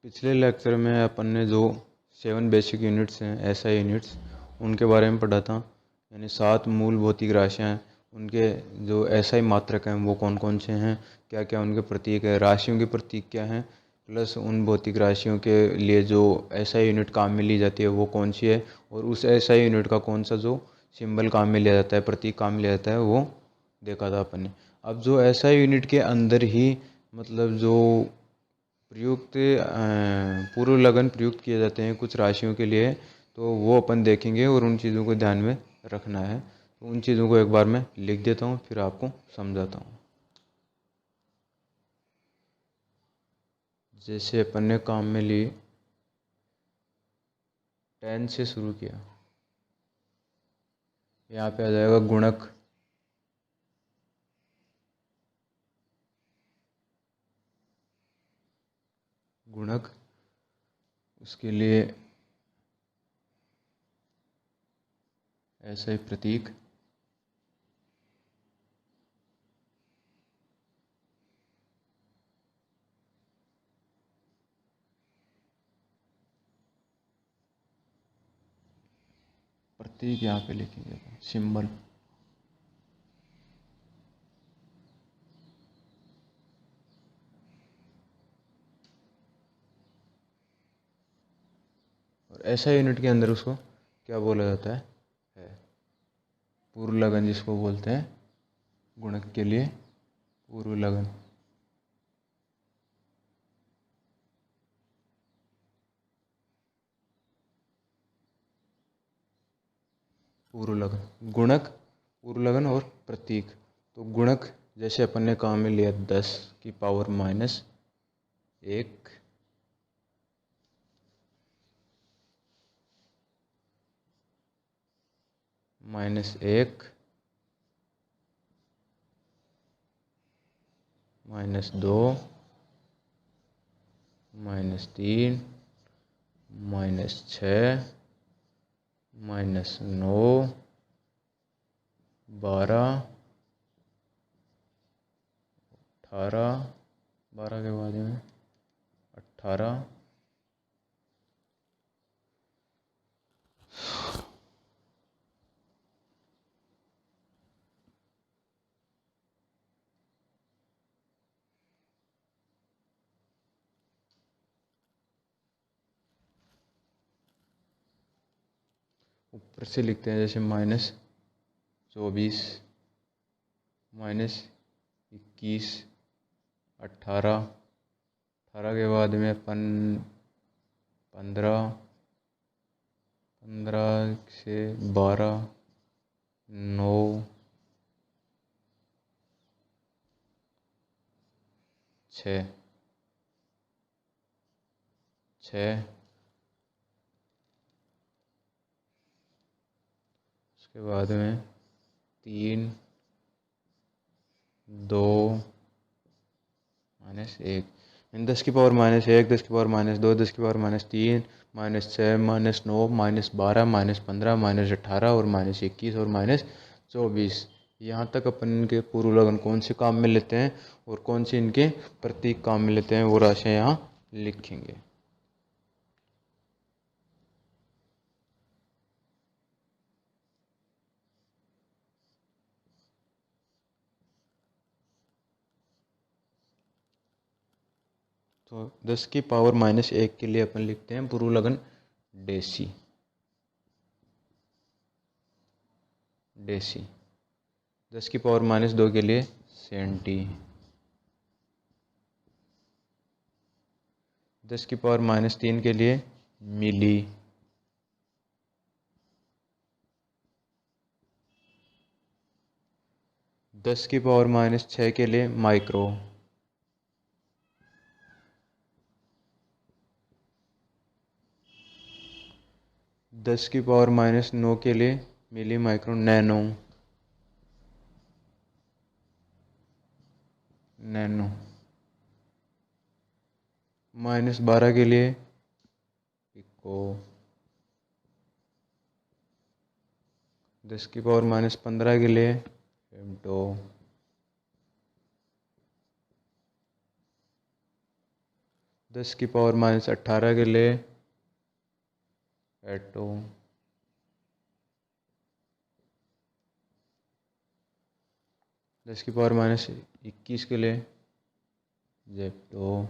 पिछले लेक्चर में अपन ने जो 7 बेसिक यूनिट्स हैं एसआई यूनिट्स उनके बारे में पढ़ा था। यानी 7 मूल भौतिक राशियाँ हैं, उनके जो एसआई मात्रक हैं वो कौन कौन से हैं, क्या क्या उनके प्रतीक है, राशियों के प्रतीक क्या हैं, प्लस उन भौतिक राशियों के लिए जो एसआई यूनिट काम में ली जाती है वो कौन सी है, और उस एसआई यूनिट का कौन सा जो सिंबल काम में लिया जाता है, प्रतीक काम में लिया जाता है, वो देखा था अपन ने। अब जो एसआई यूनिट के अंदर ही मतलब जो प्रयुक्त पूर्व लगन प्रयुक्त किए जाते हैं कुछ राशियों के लिए, तो वो अपन देखेंगे और उन चीज़ों को ध्यान में रखना है। तो उन चीज़ों को एक बार मैं लिख देता हूँ फिर आपको समझाता हूँ। जैसे अपन ने काम में ली 10 से शुरू किया, यहाँ पे आ जाएगा गुणक। गुणक उसके लिए ऐसा ही प्रतीक। प्रतीक यहाँ पे लिखेंगे सिंबल। और ऐसा यूनिट के अंदर उसको क्या बोला जाता है पूर्व लगन, जिसको बोलते हैं गुणक के लिए पूर्व लगन। पूर्व लगन, गुणक, पूर्व लगन और प्रतीक। तो गुणक जैसे अपन ने काम में लिया 10⁻⁻1 -1 -2 -3 -6 -9 12 18, 12 के बाद में 18 ऊपर से लिखते हैं जैसे -24 -21 18, 18 के बाद में 15, 15 से 12 9 6 6 उसके बाद में 3 2 -1। 10 की पावर -1, 10 की पावर -2, 10 की पावर -3 -6 -9 -12 -15 -18 और -21 और -24। यहाँ तक अपन इनके पूर्व लगन कौन से काम में लेते हैं और कौन से इनके प्रतीक काम में लेते हैं वो राशियाँ यहाँ लिखेंगे। तो 10 की पावर -1 के लिए अपन लिखते हैं पूर्व लगन डेसी। डेसी 10 की पावर -2 के लिए सेंटी। 10 की पावर -3 के लिए मिली। 10 की पावर -6 के लिए माइक्रो। 10 की पावर -9 के लिए मिली माइक्रो नैनो। नैनो -12 के लिए पिको। 10 की पावर -15 के लिए फेमटो। 10⁻18 के लिए एटो, 10⁻21 के लिए जेप्टो,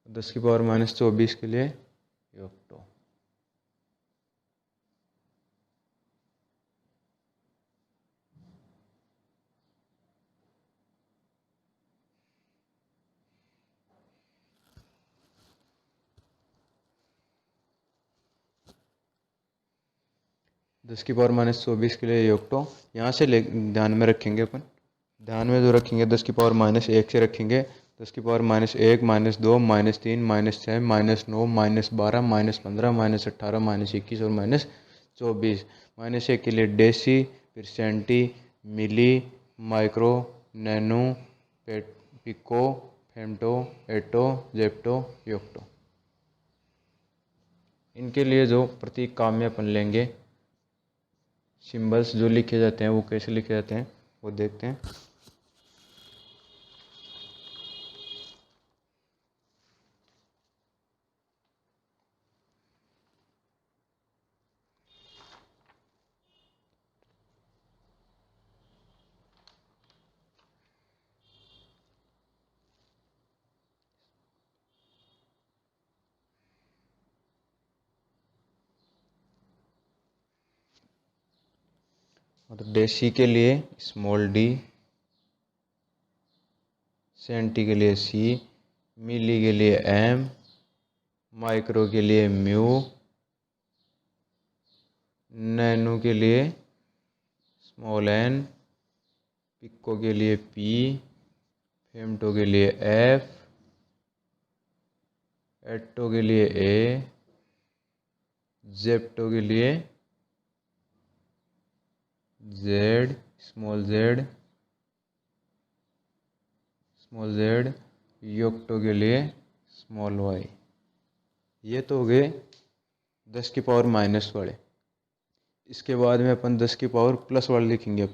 10⁻24 के लिए योक्टो। दस की पावर -24 के लिए योक्टो यहाँ से ध्यान में रखेंगे अपन, ध्यान में जो रखेंगे 10⁻1 से रखेंगे, 10⁻1 -2 -3 -6 -9 -12 -15 -18 -21 और -24। -1 के लिए डेसी, फिर सेंटी, मिली, माइक्रो, नैनो, पिको, फेमटो, एटो, जेप्टो, योक्टो। इनके लिए जो प्रतीक काम में अपन लेंगे, सिंबल्स जो लिखे जाते हैं वो कैसे लिखे जाते हैं वो देखते हैं। और डेसी के लिए स्मॉल डी, सेंटी के लिए सी, मिली के लिए एम, माइक्रो के लिए म्यू, नैनो के लिए स्मॉल एन, पिको के लिए पी, फेमटो के लिए एफ, एटो के लिए ए, जेप्टो के लिए जेड, स्मॉल जेड, योक्टो के लिए स्मॉल वाई। ये तो हो गए 10⁻⁻ वाले। इसके बाद में अपन 10⁻+ वाले लिखेंगे अब।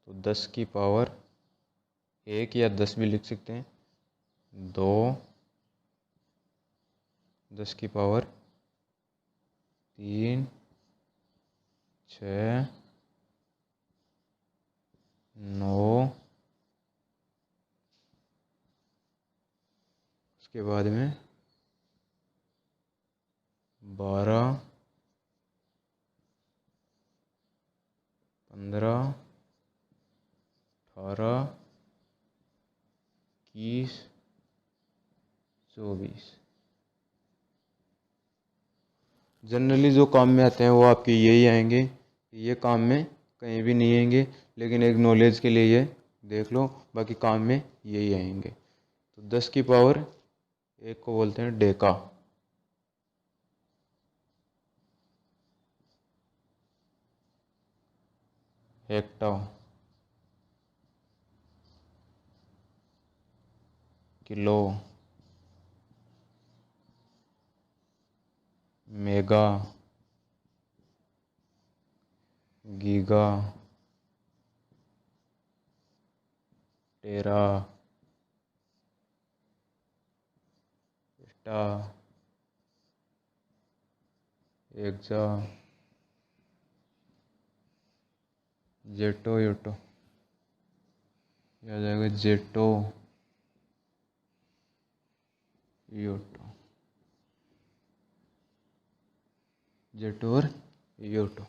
तो 10⁻1 या 10 भी लिख सकते हैं, 2, 10⁻3, 6, 9, उसके बाद में 12, 15, 18, 21, 24। जनरली जो काम में आते हैं वो आपके यही आएंगे, ये काम में कहीं भी नहीं आएंगे, लेकिन एक नॉलेज के लिए ये देख लो, बाकी काम में यही आएंगे। तो 10⁻1 को बोलते हैं deca, hecta, kilo, mega, giga, tera, eta, exa, जेटो, योटो, यह आ जाएगा जेटो, योटो, जेटो और योटो।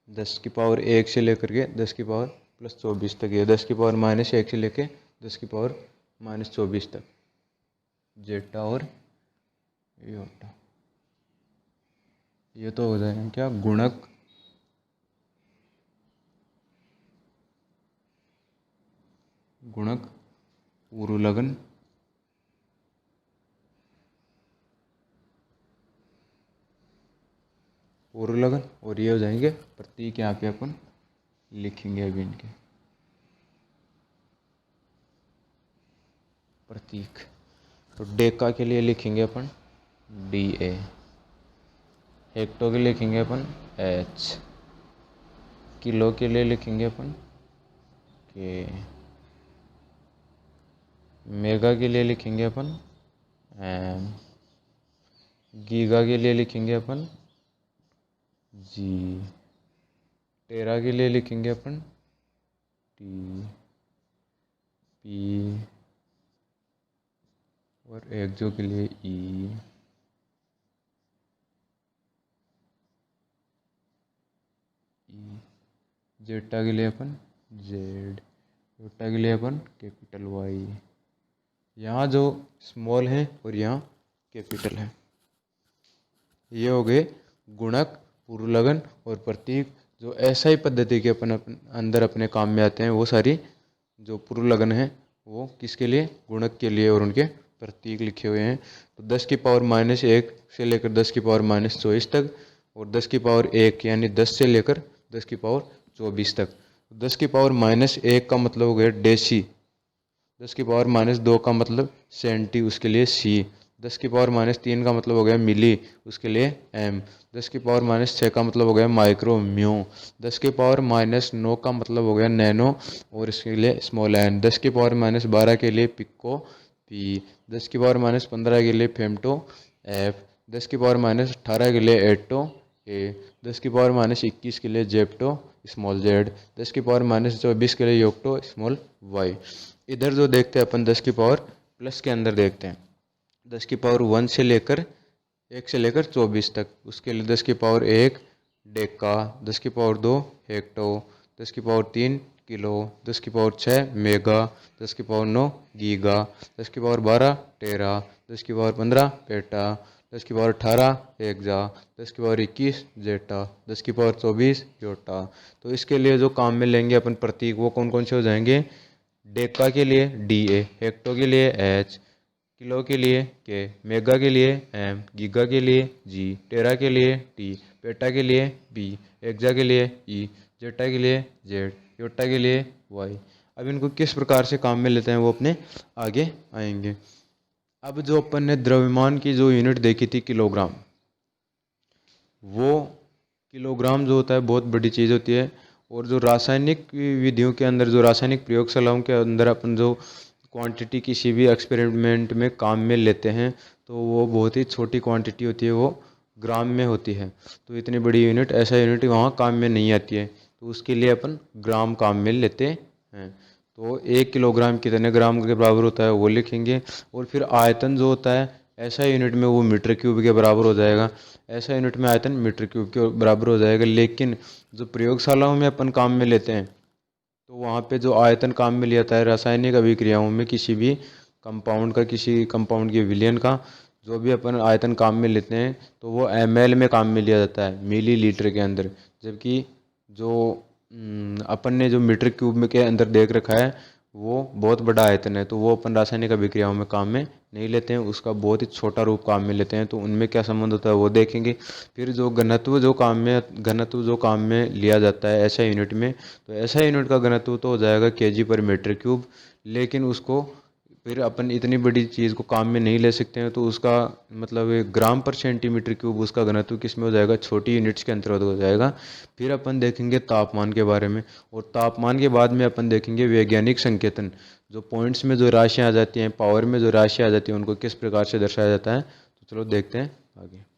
दस की पावर 1 से लेकर के 10⁻+24 तक, ये 10⁻−1 से लेकर 10⁻−24 तक, जेटा और योटा। ये तो हो जाएगा क्या, गुणक, उरुलगन, और ये हो जाएंगे प्रतीक, यहाँ पे अपन लिखेंगे अभी इनके। प्रतीक। तो डेका के लिए लिखेंगे अपन DA, हेक्टो के लिए लिखेंगे अपन H, किलो के लिए लिखेंगे अपन K, मेगा के लिए लिखेंगे अपन M, गीगा के लिए लिखेंगे अपन G, टेरा के लिए लिखेंगे अपन T, P और एक्सो के लिए E, जेटा के लिए अपन जेड, योटा के लिए अपन कैपिटल वाई। यहाँ जो स्मॉल है और यहाँ कैपिटल है। ये हो गए गुणक, पूर्वलगन और प्रतीक जो SI पद्धति के अपन अंदर अपने काम में आते हैं। वो सारी जो पूर्वलगन है वो किसके लिए, गुणक के लिए, और उनके प्रतीक लिखे हुए हैं। तो 10 की पावर -1 से लेकर 10 की पावर -24 तक, और 10 की पावर 1 यानी 10 से लेकर 10 की पावर 24 तक। 10 की पावर -1 का मतलब हो गया डेसी, 10 की पावर -2 का मतलब सेंटी, उसके लिए C, 10 की पावर -3 का मतलब हो गया मिली, उसके लिए M, 10 की पावर -6 का मतलब हो गया माइक्रो, म्यू, 10 की पावर -9 का मतलब हो गया नैनो, और इसके लिए स्मॉल n, 10 की पावर -12 के लिए पिको, P, 10 की पावर -15 के लिए फेमटो, F, 10 की पावर -18 के लिए एटो, A, 10 की पावर -21 के लिए जेप्टो, स्मॉल Z, 10 की पावर -24 के लिए योक्टो, स्मॉल Y। इधर जो देखते हैं अपन 10 की पावर प्लस के अंदर देखते हैं 10 की पावर 1 से लेकर 24 तक, उसके लिए 10 की पावर 1 डेका, 10 की पावर 2 हेक्टो, 10 की पावर 3 किलो, 10 की पावर 6 मेगा, 10 की पावर 9 गीगा, 10 की पावर 12 टेरा, 10 की पावर 15 पेटा, 10 की पावर 18 एक्जा, 10 की पावर 21 जेटा, 10 की पावर 24 योटा। तो इसके लिए जो काम में लेंगे अपन प्रतीक वो कौन कौन से हो जाएंगे, डेका के लिए DA, हेक्टो के लिए H, किलो के लिए K, मेगा के लिए M, गीगा के लिए G, टेरा के लिए T, पेटा के लिए P, एक्जा के लिए E, जेटा के लिए Z, योटा के लिए Y। अब इनको किस प्रकार से काम में लेते हैं वो अपने आगे आएंगे। अब जो अपन ने द्रव्यमान की जो यूनिट देखी थी किलोग्राम, वो किलोग्राम जो होता है बहुत बड़ी चीज़ होती है। और जो रासायनिक विधियों के अंदर, जो रासायनिक प्रयोगशालाओं के अंदर अपन जो क्वांटिटी किसी भी एक्सपेरिमेंट में काम में लेते हैं तो वो बहुत ही छोटी क्वांटिटी होती है, वो ग्राम में होती है। तो इतनी बड़ी यूनिट, ऐसा यूनिट वहाँ काम में नहीं आती है, तो उसके लिए अपन ग्राम काम में लेते हैं। तो 1 किलोग्राम कितने ग्राम के बराबर होता है वो लिखेंगे। और फिर आयतन जो होता है ऐसा यूनिट में वो मीटर क्यूब के बराबर हो जाएगा, ऐसा यूनिट में आयतन मीटर क्यूब के बराबर हो जाएगा। लेकिन जो प्रयोगशालाओं में अपन काम में लेते हैं तो वहाँ पे जो आयतन काम में लिया जाता है रासायनिक अभिक्रियाओं में, किसी भी कंपाउंड का, किसी कंपाउंड के विलयन का जो भी अपन आयतन काम में लेते हैं तो वो ml में काम में लिया जाता है, मिलीलीटर के अंदर। जबकि जो अपन ने जो मीटर क्यूब में के अंदर देख रखा है वो बहुत बड़ा आयतन है, तो वो अपन रासायनिक अभिक्रियाओं में काम में नहीं लेते हैं, उसका बहुत ही छोटा रूप काम में लेते हैं। तो उनमें क्या संबंध होता है वो देखेंगे। फिर जो घनत्व जो काम में लिया जाता है ऐसा यूनिट में, तो ऐसा यूनिट का घनत्व तो हो जाएगा kg/m3। लेकिन उसको फिर अपन इतनी बड़ी चीज़ को काम में नहीं ले सकते हैं, तो उसका मतलब ग्राम/सेंटीमीटर क्यूब उसका घनत्व किस में हो जाएगा, छोटी यूनिट्स के अंतर्गत हो जाएगा। फिर अपन देखेंगे तापमान के बारे में, और तापमान के बाद में अपन देखेंगे वैज्ञानिक संकेतन, जो पॉइंट्स में जो राशियाँ आ जाती हैं, पावर में जो राशियाँ आ जाती हैं, उनको किस प्रकार से दर्शाया जाता है। तो चलो देखते हैं आगे।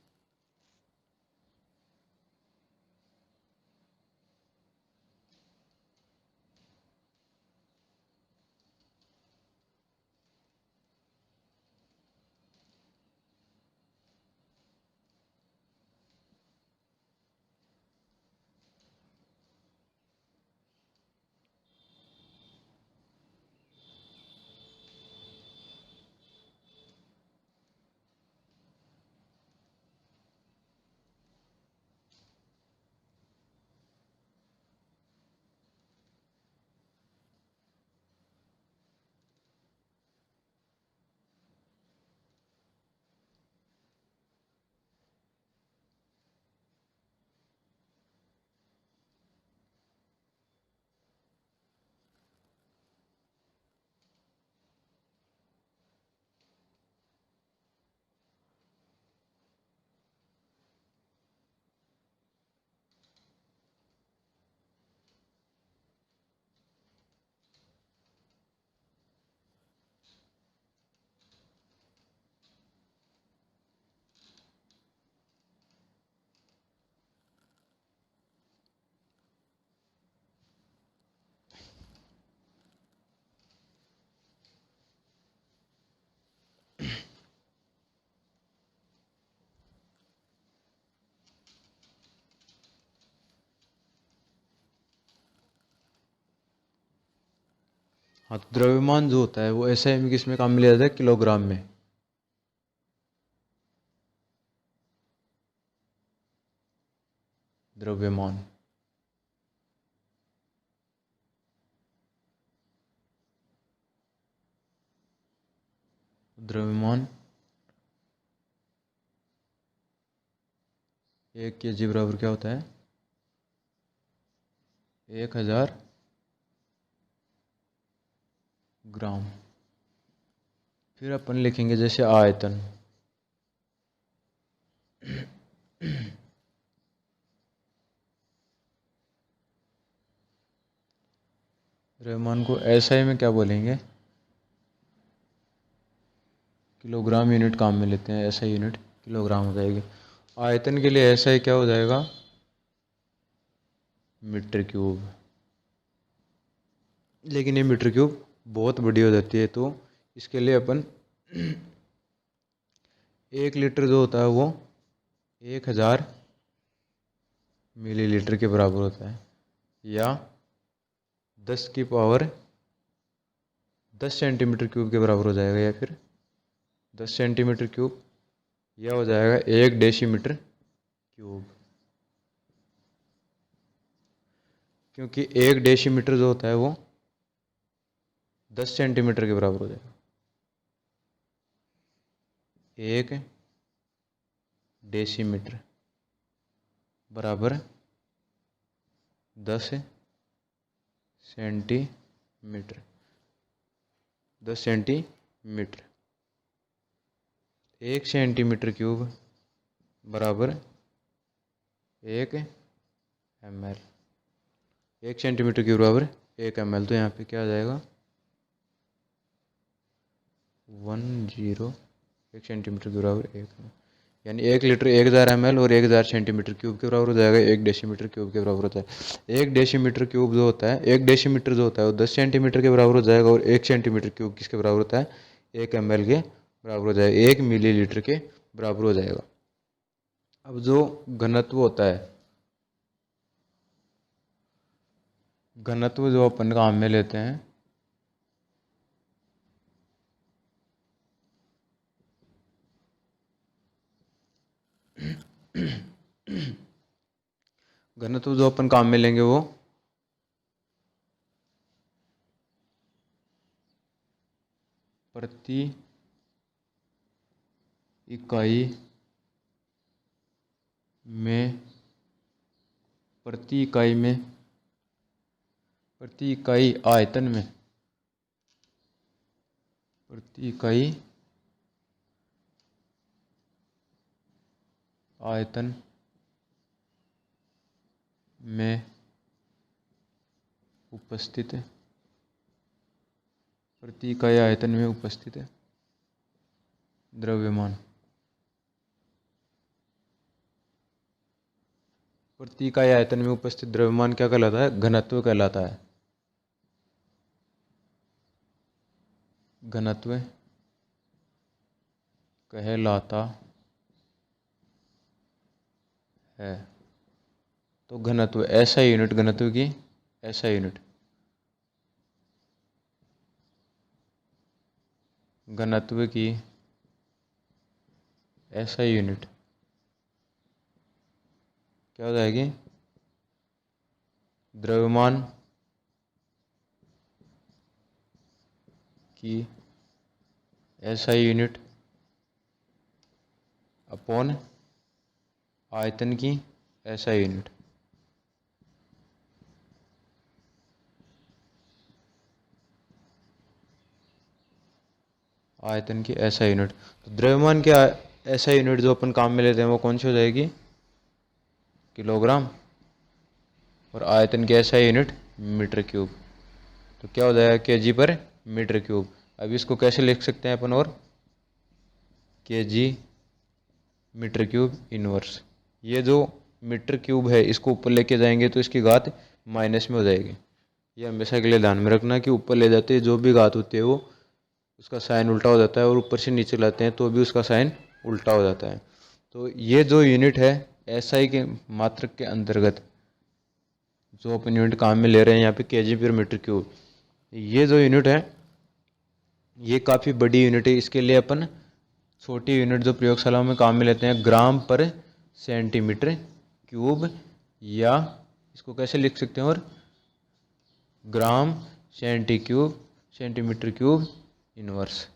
हाँ, तो द्रव्यमान जो होता है वो एसआई में किस में काम में लिया जाता है? किलोग्राम में। द्रव्यमान द्रव्यमान 1 kg बराबर क्या होता है? 1000 ग्राम। फिर अपन लिखेंगे जैसे आयतन। द्रव्यमान को एसआई में क्या बोलेंगे? किलोग्राम यूनिट काम में लेते हैं, एसआई यूनिट किलोग्राम हो जाएगी। आयतन के लिए एसआई क्या हो जाएगा? Metre cube. लेकिन ये मीटर क्यूब बहुत बड़ी हो जाती है, तो इसके लिए अपन 1 लीटर जो होता है वो 1000 मिलीलीटर के बराबर होता है, या 10 सेंटीमीटर क्यूब के बराबर हो जाएगा, या फिर 10 सेंटीमीटर क्यूब, या हो जाएगा 1 डेसीमीटर क्यूब। क्योंकि 1 डेसीमीटर जो होता है वो 10 सेंटीमीटर के बराबर हो जाएगा। 1 डेसीमीटर बराबर 10 सेंटीमीटर। 10 सेंटीमीटर। 1 सेंटीमीटर क्यूब बराबर 1 ml। 1 सेंटीमीटर क्यूब बराबर 1 ml। तो यहाँ पे क्या आ जाएगा? 10। 1 सेंटीमीटर क्यूब बराबर 1 ml, यानी 1 लीटर 1000 ml और 1000 सेंटीमीटर क्यूब के बराबर हो जाएगा। 1 डेसीमीटर क्यूब के बराबर होता है। 1 डेसीमीटर क्यूब जो होता है, 1 डेसीमीटर जो होता है वो 10 सेंटीमीटर के बराबर हो जाएगा, और 1 सेंटीमीटर क्यूब किसके बराबर होता है? 1 ml के बराबर हो जाएगा, 1 मिलीलीटर के बराबर हो जाएगा। अब जो घनत्व होता है, घनत्व जो अपन काम में लेते हैं, घनत्व जो अपन काम में लेंगे वो प्रति इकाई में, प्रति इकाई आयतन में, प्रति इकाई आयतन में उपस्थित, प्रति इकाई आयतन में उपस्थित द्रव्यमान। प्रति इकाई आयतन में उपस्थित द्रव्यमान क्या कहलाता है? घनत्व कहलाता है। घनत्व कहलाता है। तो घनत्व ऐसा यूनिट, घनत्व की ऐसा यूनिट, घनत्व की ऐसा यूनिट क्या हो जाएगी? द्रव्यमान की एसआई यूनिट अपॉन आयतन की एसआई यूनिट। आयतन की एसआई यूनिट। तो द्रव्यमान की एसआई यूनिट जो अपन काम में लेते हैं वो कौन सी हो जाएगी? किलोग्राम। और आयतन की एसआई यूनिट मीटर क्यूब। तो क्या हो जाएगा? केजी पर मीटर क्यूब। अब इसको कैसे लिख सकते हैं अपन? और केजी मीटर क्यूब इनवर्स। ये जो मीटर क्यूब है इसको ऊपर लेके जाएंगे तो इसकी घात माइनस में हो जाएगी। ये हमेशा के लिए ध्यान में रखना कि ऊपर ले जाते जो भी घात होती है वो उसका साइन उल्टा हो जाता है, और ऊपर से नीचे लाते हैं तो भी उसका साइन उल्टा हो जाता है। तो ये जो यूनिट है एसआई के मात्रक के अंतर्गत जो अपन यूनिट काम में ले रहे हैं यहाँ पे केजी पर मीटर क्यूब, ये जो यूनिट है ये काफ़ी बड़ी यूनिट है। इसके लिए अपन छोटी यूनिट जो प्रयोगशालाओं में काम में लेते हैं ग्राम पर सेंटीमीटर क्यूब, या इसको कैसे लिख सकते हैं, और ग्राम सेंटीमीटर क्यूब इनवर्स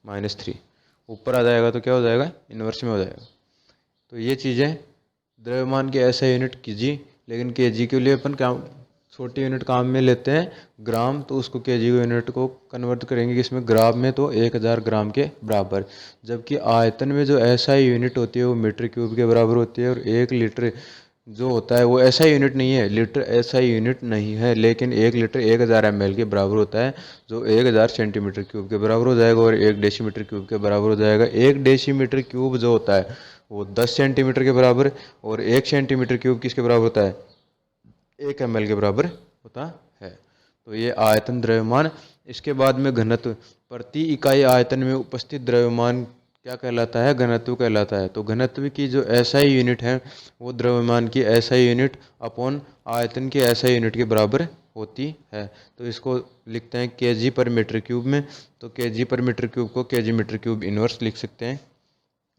-3 ऊपर आ जाएगा तो क्या हो जाएगा, इनवर्स में हो जाएगा। तो ये चीज़ें द्रव्यमान के ऐसा यूनिट केजी, लेकिन केजी के लिए अपन क्या छोटी यूनिट काम में लेते हैं ग्राम, तो उसको केजी यूनिट को कन्वर्ट करेंगे किसमें, ग्राम में, तो 1000 ग्राम के बराबर। जबकि आयतन में जो एसआई यूनिट होती है वो मीटर क्यूब के बराबर होती है, और 1 लीटर जो होता है वो ऐसा यूनिट नहीं है, लीटर ऐसा यूनिट नहीं है, लेकिन 1 लीटर 1000 ml के बराबर होता है, जो 1000 सेंटीमीटर क्यूब के बराबर हो जाएगा, और 1 डेसीमीटर क्यूब के बराबर हो जाएगा। 1 डेसीमीटर क्यूब जो होता है वो 10 सेंटीमीटर के बराबर, और 1 सेंटीमीटर क्यूब किसके बराबर होता है, 1 ml के बराबर होता है। तो ये आयतन द्रव्यमान। इसके बाद में घनत्व, प्रति इकाई आयतन में उपस्थित द्रव्यमान क्या कहलाता है, घनत्व कहलाता है। तो घनत्व की जो एसआई यूनिट है वो द्रव्यमान की एसआई यूनिट अपॉन आयतन की एसआई यूनिट के बराबर होती है। तो इसको लिखते हैं केजी पर मीटर क्यूब में, तो केजी पर मीटर क्यूब को केजी मीटर क्यूब इनवर्स लिख सकते हैं।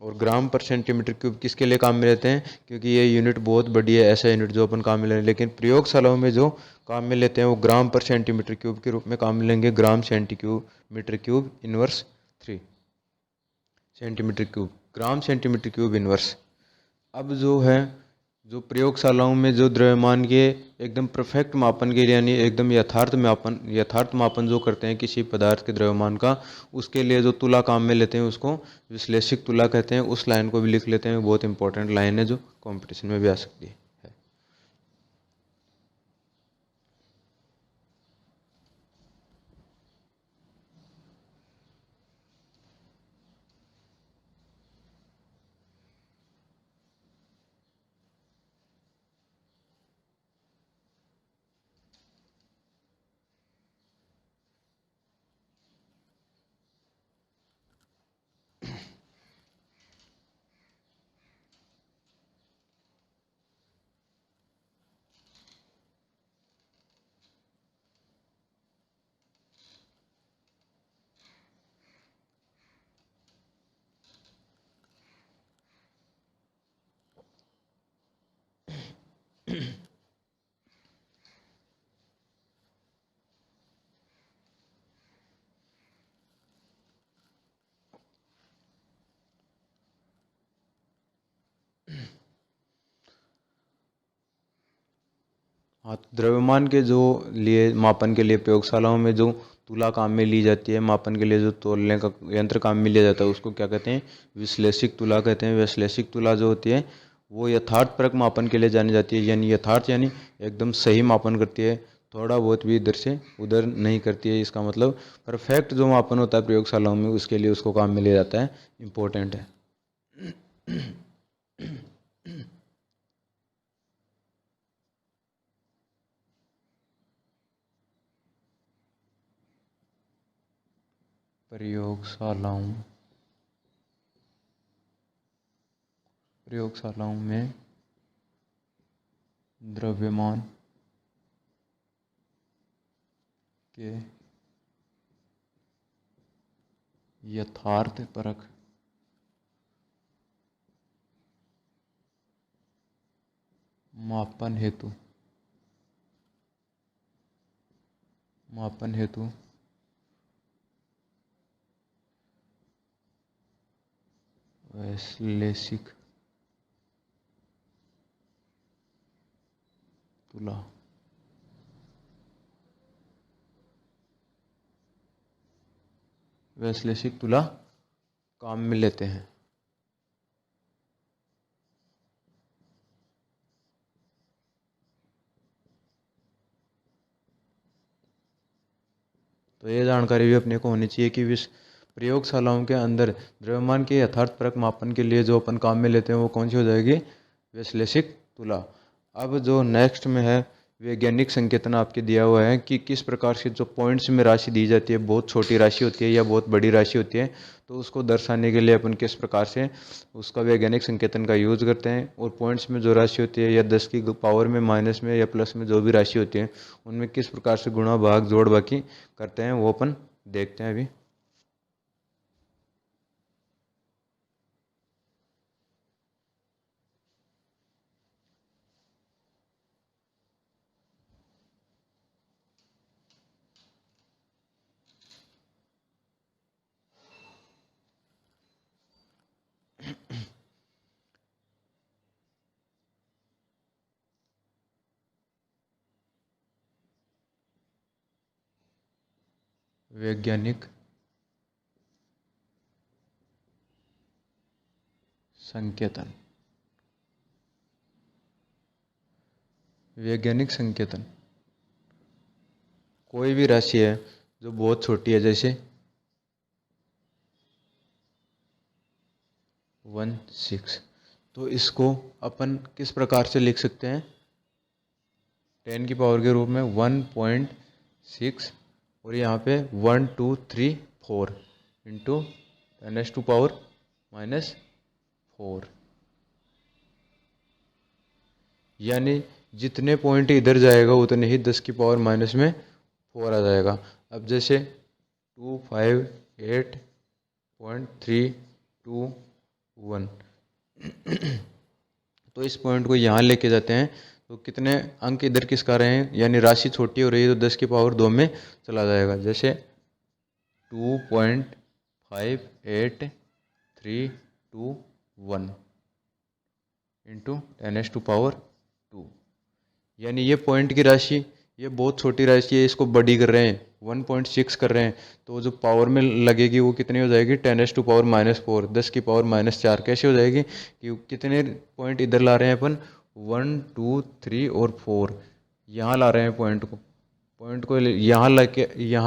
और ग्राम पर सेंटीमीटर क्यूब किसके लिए काम में लेते हैं, क्योंकि ये यूनिट बहुत बड़ी है, ऐसा यूनिट जो अपन काम में ले रहे हैं। लेकिन प्रयोगशालाओं में जो काम में लेते हैं वो ग्राम पर सेंटीमीटर क्यूब के रूप में काम में लेंगे, gram centimetre cube inverse 3 centimetre cube, gram centimetre cube inverse. अब जो है जो प्रयोगशालाओं में जो द्रव्यमान के एकदम परफेक्ट मापन के लिए, यानी एकदम यथार्थ मापन जो करते हैं किसी पदार्थ के द्रव्यमान का, उसके लिए जो तुला काम में लेते हैं उसको विश्लेषिक तुला कहते हैं। उस लाइन को भी लिख लेते हैं, बहुत इंपॉर्टेंट लाइन है जो कंपटीशन में भी आ सकती है। हाँ, तो द्रव्यमान के जो लिए मापन के लिए प्रयोगशालाओं में जो तुला काम में ली जाती है, मापन के लिए जो तौलने का यंत्र काम में लिया जाता है उसको क्या कहते हैं, विश्लेषिक तुला कहते हैं। विश्लेषिक तुला जो होती है वो यथार्थपरक मापन के लिए जानी जाती है, यानी यथार्थ यानी एकदम सही मापन करती है, थोड़ा बहुत भी इधर से उधर नहीं करती है। इसका मतलब परफेक्ट जो मापन होता है प्रयोगशालाओं में उसके लिए उसको काम में लिया जाता है, इम्पोर्टेंट है। प्रयोगशालाओं प्रयोगशालाओं में द्रव्यमान के यथार्थपरक मापन हेतु वैश्लेषिक तुला काम में लेते हैं। तो ये जानकारी भी अपने को होनी चाहिए कि प्रयोगशालाओं के अंदर द्रव्यमान के यथार्थपरक मापन के लिए जो अपन काम में लेते हैं वो कौन सी हो जाएगी, विश्लेषिक तुला। अब जो नेक्स्ट में है वैज्ञानिक संकेतन आपके दिया हुआ है कि किस प्रकार से जो पॉइंट्स में राशि दी जाती है, बहुत छोटी राशि होती है या बहुत बड़ी राशि होती है, तो उसको दर्शाने के लिए अपन किस प्रकार से उसका वैज्ञानिक संकेतन का यूज़ करते हैं। और पॉइंट्स में जो राशि होती है या 10 की पावर में माइनस में या प्लस में जो भी राशि होती है, उनमें किस प्रकार से गुणा भाग जोड़ बाकी करते हैं, वो अपन देखते हैं अभी। वैज्ञानिक संकेतन। वैज्ञानिक संकेतन कोई भी राशि है जो बहुत छोटी है, जैसे 16, तो इसको अपन किस प्रकार से लिख सकते हैं? 10 की पावर के रूप में 1.6, और यहाँ पे 1 2 3 4 इंटू 10⁻⁴ यानी जितने पॉइंट इधर जाएगा उतने ही 10 की पावर माइनस में 4 आ जाएगा। अब जैसे 258.321 तो इस पॉइंट को यहाँ लेके जाते हैं, तो कितने अंक इधर किसका रहे हैं, यानी राशि छोटी हो रही है तो 10 की पावर 2 में चला जाएगा। जैसे 2.58321 इंटू 10⁻², यानी ये पॉइंट की राशि, ये बहुत छोटी राशि है, इसको बड़ी कर रहे हैं, 1.6 कर रहे हैं, तो जो पावर में लगेगी वो कितनी हो जाएगी? 10⁻⁴, 10 की पावर -4। कैसे हो जाएगी? कि कितने पॉइंट इधर ला रहे हैं अपन? 1 2 3 और 4 यहाँ ला रहे हैं पॉइंट को यहाँ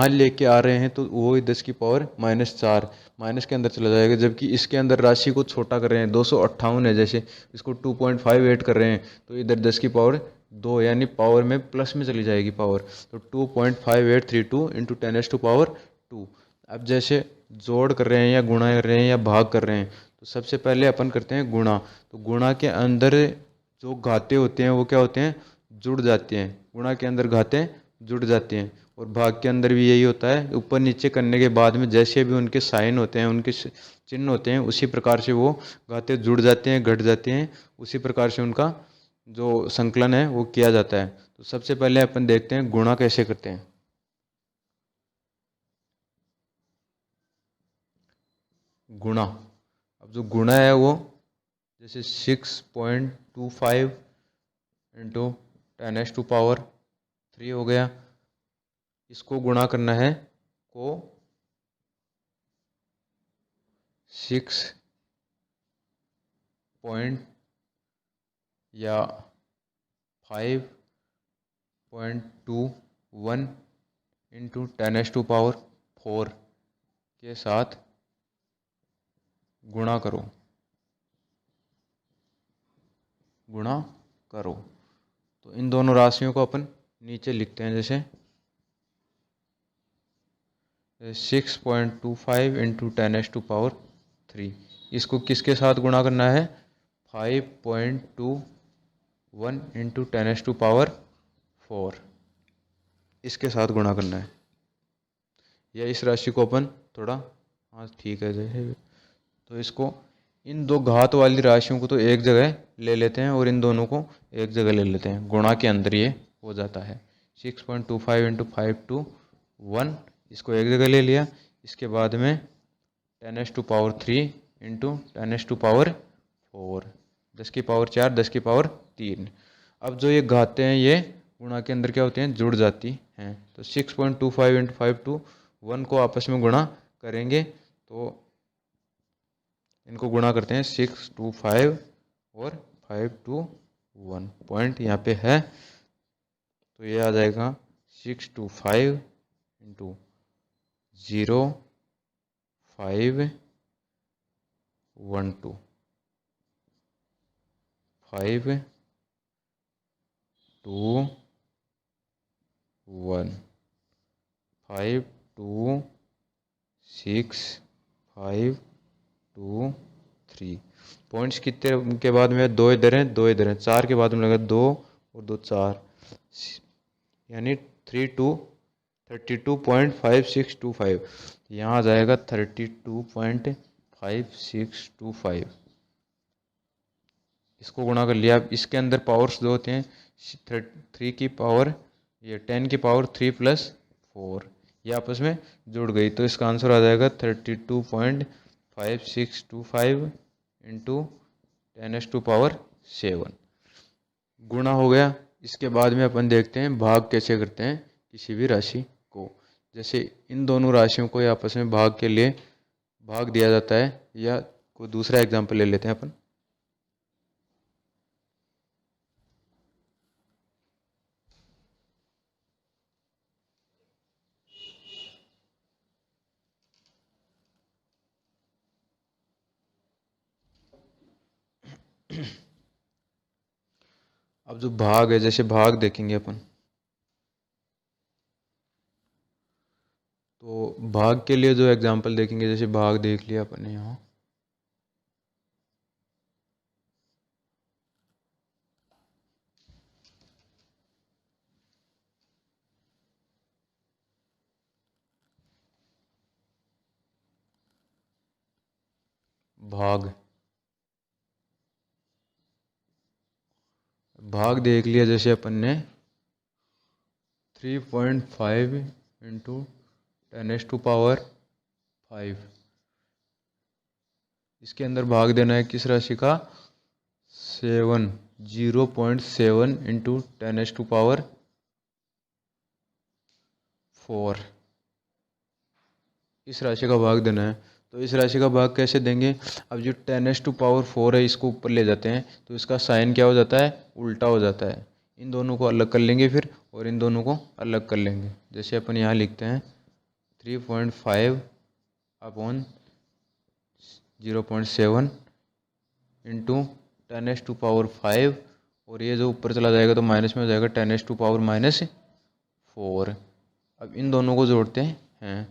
लेके आ रहे हैं, तो वो 10 की पावर -4 माइनस के अंदर चला जाएगा। जबकि इसके अंदर राशि को छोटा कर रहे हैं, 258 है, जैसे इसको 2.58 कर रहे हैं, तो इधर 10 की पावर 2, यानी पावर में प्लस में चली जाएगी पावर, तो 2.5832 इंटू 10⁻²। अब जैसे जोड़ कर रहे हैं या गुणा कर रहे हैं या भाग कर रहे हैं, तो सबसे पहले अपन करते हैं गुणा। तो गुणा के अंदर जो घाते होते हैं वो क्या होते हैं? जुड़ जाते हैं। गुणा के अंदर घाते जुड़ जाते हैं, और भाग के अंदर भी यही होता है। ऊपर नीचे करने के बाद में जैसे भी उनके साइन होते हैं, उनके चिन्ह होते हैं, उसी प्रकार से वो घाते जुड़ जाते हैं, घट जाते हैं, उसी प्रकार से उनका जो संकलन है वो किया जाता है। तो सबसे पहले अपन देखते हैं गुणा कैसे करते हैं। गुणा, अब जो गुणा है वो जैसे 6.25 इंटू 10⁻³ हो गया। इसको गुणा करना है को 6 पॉइंट या 5.21 इंटू 10⁻⁴ के साथ गुणा करो। गुणा करो, तो इन दोनों राशियों को अपन नीचे लिखते हैं, जैसे 6.25 इंटू 10⁻⁴। इसको किसके साथ गुणा करना है? 5.21 इंटू 10⁻⁴, इसके साथ गुणा करना है। या इस राशि को अपन थोड़ा, हाँ ठीक है, जैसे तो इसको, इन दो घात वाली राशियों को तो एक जगह ले लेते हैं और इन दोनों को एक जगह ले लेते हैं। गुणा के अंदर ये हो जाता है 6.25 इंटू 521, इसको एक जगह ले लिया। इसके बाद में 10⁻³ इंटू 10⁻⁴, 10 की पावर 4, 10 की पावर 3। अब जो ये घाते हैं ये गुणा के अंदर क्या होते हैं? जुड़ जाती हैं। तो 6.25 इंटू 521 को आपस में गुणा करेंगे, तो इनको गुणा करते हैं 625 और 521, पॉइंट यहाँ पे है, तो ये आ जाएगा 625 इंटू 0.512 5 2 1 5 2 6 5 2 3। पॉइंट्स कितने के बाद में? दो इधर हैं, दो इधर हैं, 4 के बाद में लगा 2 और 2 4, यानी 32.5625। यहाँ आ जाएगा 32.5625। इसको गुणा कर लिया। अब इसके अंदर पावर्स जो होते हैं 3 की पावर, ये 10 की पावर 3 + 4, ये आपस में जुड़ गई, तो इसका आंसर आ जाएगा 32.5625 इंटू 10⁻⁷ गुणा हो गया। इसके बाद में अपन देखते हैं भाग कैसे करते हैं किसी भी राशि को। जैसे इन दोनों राशियों को आपस में भाग के लिए भाग दिया जाता है, या कोई दूसरा एग्जाम्पल ले लेते हैं अपन। अब जो भाग है, जैसे भाग देखेंगे अपन, तो भाग के लिए जो एग्जांपल देखेंगे, जैसे भाग देख लिया अपन ने यहाँ, भाग भाग देख लिया। जैसे अपन ने 3.5 इंटू 10⁻⁵, इसके अंदर भाग देना है किस राशि का? 0.7 इंटू 10⁻⁴, इस राशि का भाग देना है। तो इस राशि का भाग कैसे देंगे? अब जो 10⁻⁴ है, इसको ऊपर ले जाते हैं तो इसका साइन क्या हो जाता है? उल्टा हो जाता है। इन दोनों को अलग कर लेंगे फिर, और इन दोनों को अलग कर लेंगे। जैसे अपन यहाँ लिखते हैं 3.5 अपॉन 0.7 इंटू 10⁻⁵, और ये जो ऊपर चला जाएगा तो माइनस में हो जाएगा 10⁻⁴। अब इन दोनों को जोड़ते हैं,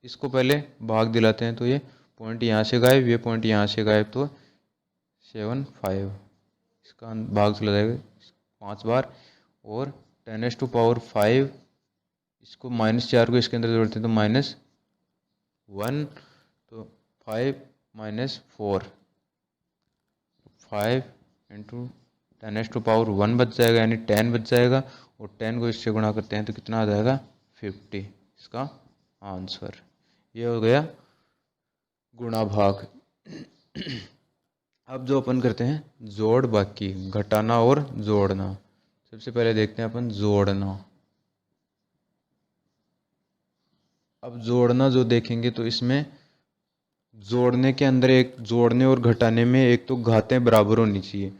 इसको पहले भाग दिलाते हैं, तो ये पॉइंट यहाँ से गायब, ये पॉइंट यहाँ से गायब, तो 7 5, इसका भाग चला जाएगा 5 बार। और 10⁻⁵, इसको -4 को इसके अंदर जोड़ते हैं तो -1, तो 5 - 4, 5 इंटू 10⁻⁴ बच जाएगा, यानी 10 बच जाएगा, और 10 को इससे गुणा करते हैं तो कितना आ जाएगा? 50, इसका आंसर। ये हो गया गुणा भाग। अब जो अपन करते हैं जोड़ बाकी, घटाना और जोड़ना। सबसे पहले देखते हैं अपन जोड़ना। अब जोड़ना जो देखेंगे तो इसमें जोड़ने के अंदर, एक जोड़ने और घटाने में एक तो घातें बराबर होनी चाहिए।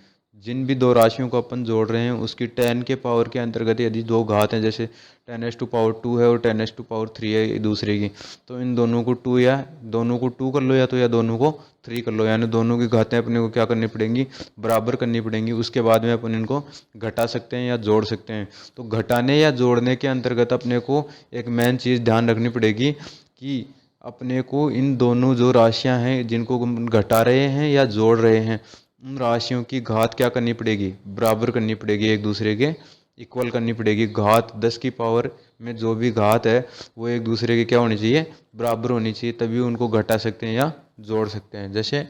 जिन भी दो राशियों को अपन जोड़ रहे हैं उसकी 10 के पावर के अंतर्गत यदि दो घात हैं, जैसे 10⁻⁴ है और 10⁻³ है दूसरे की, तो इन दोनों को 2 या दोनों को 2 कर लो, या दोनों को 3 कर लो, यानी दोनों की घातें अपने को क्या करनी पड़ेंगी? बराबर करनी पड़ेंगी। उसके बाद में अपन इनको घटा सकते हैं या जोड़ सकते हैं। तो घटाने या जोड़ने के अंतर्गत अपने को एक मेन चीज़ ध्यान रखनी पड़ेगी कि अपने को इन दोनों जो राशियां हैं जिनको हम घटा रहे हैं या जोड़ रहे हैं, उन राशियों की घात क्या करनी पड़ेगी? बराबर करनी पड़ेगी, एक दूसरे के इक्वल करनी पड़ेगी। घात 10 की पावर में जो भी घात है वो एक दूसरे के क्या होनी चाहिए? बराबर होनी चाहिए, तभी उनको घटा सकते हैं या जोड़ सकते हैं। जैसे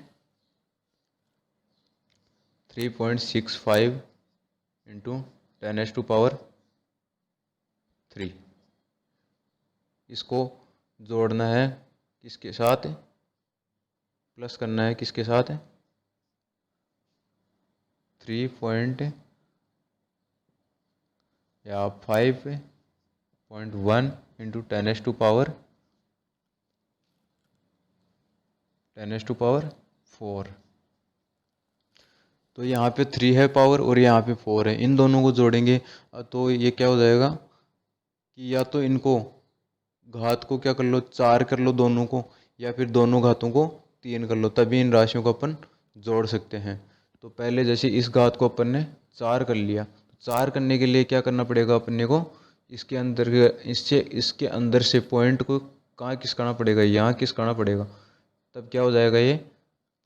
3.65 इंटू 10⁻⁵, इसको जोड़ना है किसके साथ? प्लस करना है किसके साथ? 5.1 इंटू 10⁻⁴। तो यहाँ पे 3 है पावर और यहाँ पे 4 है, इन दोनों को जोड़ेंगे तो ये क्या हो जाएगा कि या तो इनको घात को क्या कर लो? 4 कर लो दोनों को, या फिर दोनों घातों को 3 कर लो, तभी इन राशियों को अपन जोड़ सकते हैं। तो पहले जैसे इस घात को अपन ने 4 कर लिया, 4 करने के लिए क्या करना पड़ेगा अपने को, इसके अंदर से पॉइंट को कहाँ खिसकाना पड़ेगा, यहाँ खिसकाना पड़ेगा। तब क्या हो जाएगा ये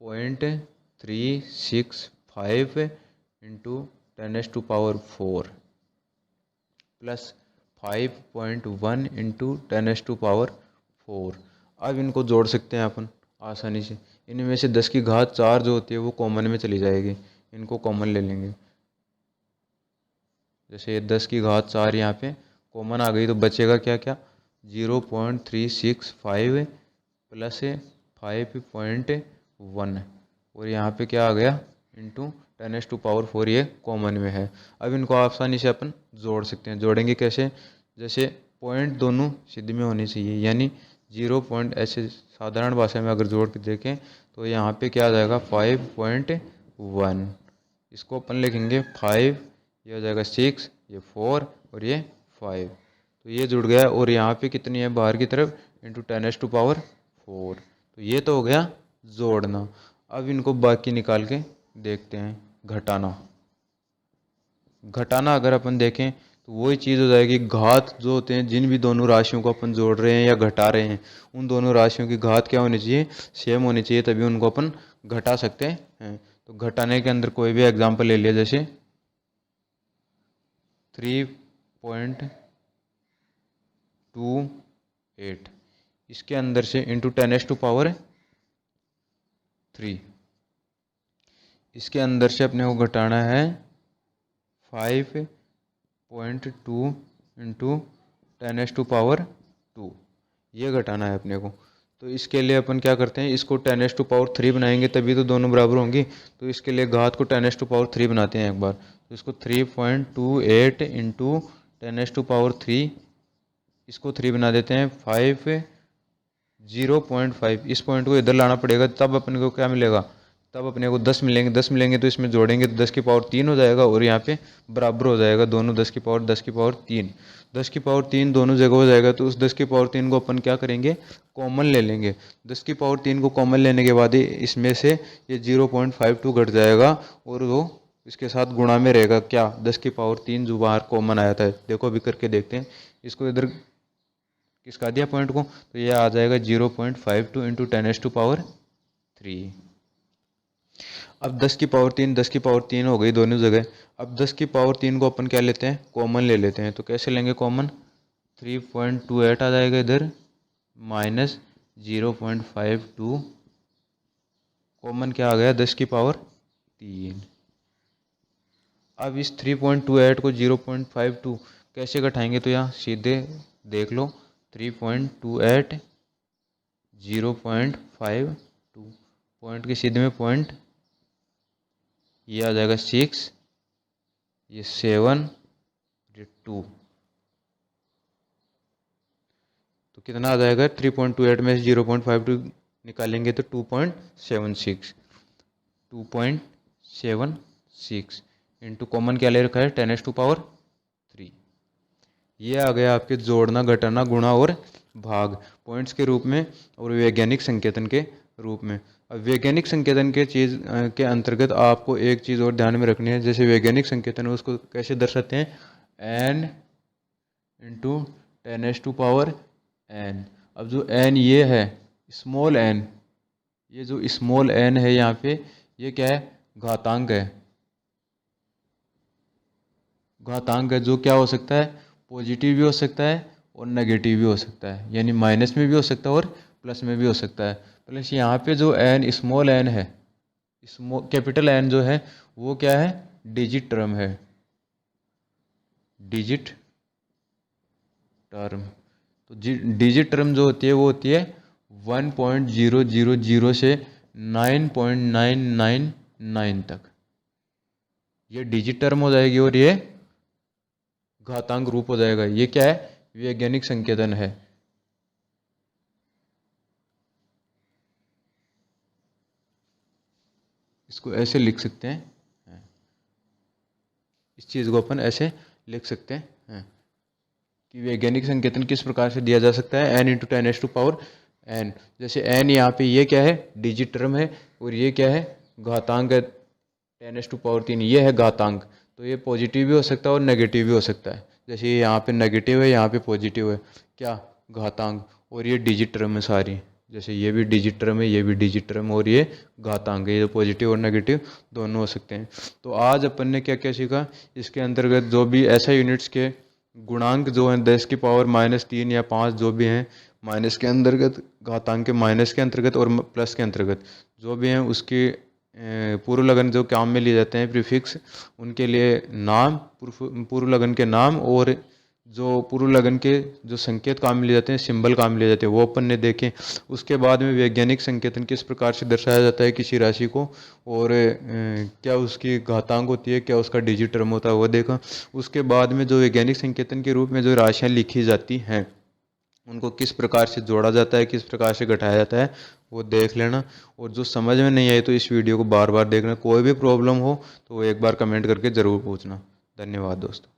0.365 इंटू 10⁴ प्लस 5.1 इंटू 10⁴। अब इनको जोड़ सकते हैं अपन आसानी से। इनमें से 10 की घात 4 जो होती है वो कॉमन में चली जाएगी, इनको कॉमन ले लेंगे। जैसे 10 की घात 4 यहाँ पे कॉमन आ गई तो बचेगा क्या क्या, 0.365 प्लस 5.1 और यहाँ पे क्या आ गया इंटू 10⁴ ये कॉमन में है। अब इनको आसानी से अपन जोड़ सकते हैं। जोड़ेंगे कैसे, जैसे पॉइंट दोनों सिद्ध में होने चाहिए, यानी 0. ऐसे साधारण भाषा में अगर जोड़ के देखें तो यहाँ पे क्या आ जाएगा 5.1। इसको अपन लिखेंगे 5, ये हो जाएगा 6, ये 4 और ये 5। तो ये जुड़ गया और यहाँ पे कितनी है बाहर की तरफ इंटू 10⁴। तो ये तो हो गया जोड़ना। अब इनको बाकी निकाल के देखते हैं घटाना। घटाना अगर अपन देखें तो वही चीज़ हो जाएगी, घात जो होते हैं जिन भी दोनों राशियों को अपन जोड़ रहे हैं या घटा रहे हैं उन दोनों राशियों की घात क्या होनी चाहिए, सेम होनी चाहिए, तभी उनको अपन घटा सकते हैं। तो घटाने के अंदर कोई भी एग्जांपल ले लिया, जैसे 3.28 इसके अंदर से इंटू 10⁻3 इसके अंदर से अपने को घटाना है 5.2 इंटू 10⁻2 ये घटाना है अपने को। तो इसके लिए अपन क्या करते हैं, इसको 10⁻3 बनाएंगे तभी तो दोनों बराबर होंगी। तो इसके लिए घात को 10⁻3 बनाते हैं एक बार। तो इसको 3.28 इंटू 10⁻3 इसको 3 बना देते हैं 0.5। इस पॉइंट को इधर लाना पड़ेगा तब अपने को क्या मिलेगा, तब अपने को 10 मिलेंगे। 10 मिलेंगे तो इसमें जोड़ेंगे तो 10⁻3 हो जाएगा और यहाँ पे बराबर हो जाएगा दोनों 10⁻3 10⁻3 दोनों जगह हो जाएगा। तो उस 10⁻3 को अपन क्या करेंगे, कॉमन ले लेंगे। 10⁻3 को कॉमन लेने के बाद इसमें से ये 0.52 घट जाएगा और वो इसके साथ गुणा में रहेगा क्या, 10⁻3 जो बाहर कॉमन आया था। देखो अभी करके देखते हैं, इसको इधर किसका दिया पॉइंट को, तो ये आ जाएगा 0.52 इंटू 10⁻3। अब 10⁻3 हो गई दोनों जगह। अब 10⁻3 को अपन क्या लेते हैं, कॉमन ले लेते हैं। तो कैसे लेंगे कॉमन, 3.28 आ जाएगा इधर माइनस 0.52 कॉमन क्या आ गया 10⁻3। अब इस 3.28 को 0.52 कैसे घटाएंगे, तो यहाँ सीधे देख लो 3.28 0.52 पॉइंट के सीधे में पॉइंट, ये आ जाएगा 6, ये 7, ये 2। तो कितना आ जाएगा 3.28 में से 0.52 निकालेंगे तो 2.76 इंटू कॉमन क्या ले रखा है 10⁻3। ये आ गया आपके जोड़ना घटाना गुणा और भाग पॉइंट्स के रूप में और वैज्ञानिक संकेतन के रूप में। अब वैज्ञानिक संकेतन के चीज़ के अंतर्गत आपको एक चीज़ और ध्यान में रखनी है। जैसे वैज्ञानिक संकेतन है उसको कैसे दर्शाते हैं, n इंटू 10⁻n। अब जो n ये है स्मॉल n, ये जो स्मॉल n है यहाँ पे ये क्या है, घातांक है। घातांक है जो क्या हो सकता है, पॉजिटिव भी हो सकता है और नेगेटिव भी हो सकता है, यानी माइनस में भी हो सकता है और प्लस में भी हो सकता है। प्लस यहाँ पे जो n स्मॉल n है, कैपिटल N जो है वो क्या है, डिजिट टर्म है, डिजिट टर्म। तो डिजिट टर्म जो होती है वो होती है 1.000 से 9.999 तक, ये डिजिट टर्म हो जाएगी और ये घातांक रूप हो जाएगा। ये क्या है, वैज्ञानिक संकेतन है। इसको ऐसे लिख सकते हैं, इस चीज़ को अपन ऐसे लिख सकते हैं कि वैज्ञानिक संकेतन किस प्रकार से दिया जा सकता है, n इंटू 10⁻n। जैसे n यहाँ पे ये क्या है, डिजिट टर्म है और ये क्या है, घातांक है 10⁻3, ये है घातांक। तो ये पॉजिटिव भी हो सकता है और नेगेटिव भी हो सकता है। जैसे ये यहाँ पे नेगेटिव है, यहाँ पे पॉजिटिव है, क्या घातांक, और ये डिजिट टर्म है सारी, जैसे ये भी डिजिट टर्म है, ये भी डिजिट टर्म, और ये घातांक है, ये पॉजिटिव और नेगेटिव दोनों हो सकते हैं। तो आज अपन ने क्या क्या सीखा, इसके अंतर्गत जो भी ऐसा यूनिट्स के गुणांक जो हैं 10⁻³ या 5 जो भी हैं, माइनस के अंतर्गत, घातांक के माइनस के अंतर्गत और प्लस के अंतर्गत जो भी हैं, उसके पूर्व लग्न जो काम में लिए जाते हैं प्रीफिक्स, उनके लिए नाम, पूर्व लग्न के नाम, और जो पूर्व लग्न के जो संकेत काम में लिए जाते हैं, सिंबल काम में लिए जाते हैं, वो अपन ने देखे। उसके बाद में वैज्ञानिक संकेतन किस प्रकार से दर्शाया जाता है किसी राशि को, और क्या उसकी घातांक होती है, क्या उसका डिजिट टर्म होता है, वो देखा। उसके बाद में जो वैज्ञानिक संकेतन के रूप में जो राशियाँ लिखी जाती हैं, उनको किस प्रकार से जोड़ा जाता है, किस प्रकार से घटाया जाता है, वो देख लेना। और जो समझ में नहीं आई तो इस वीडियो को बार बार देखना। कोई भी प्रॉब्लम हो तो वो एक बार कमेंट करके ज़रूर पूछना। धन्यवाद दोस्तों।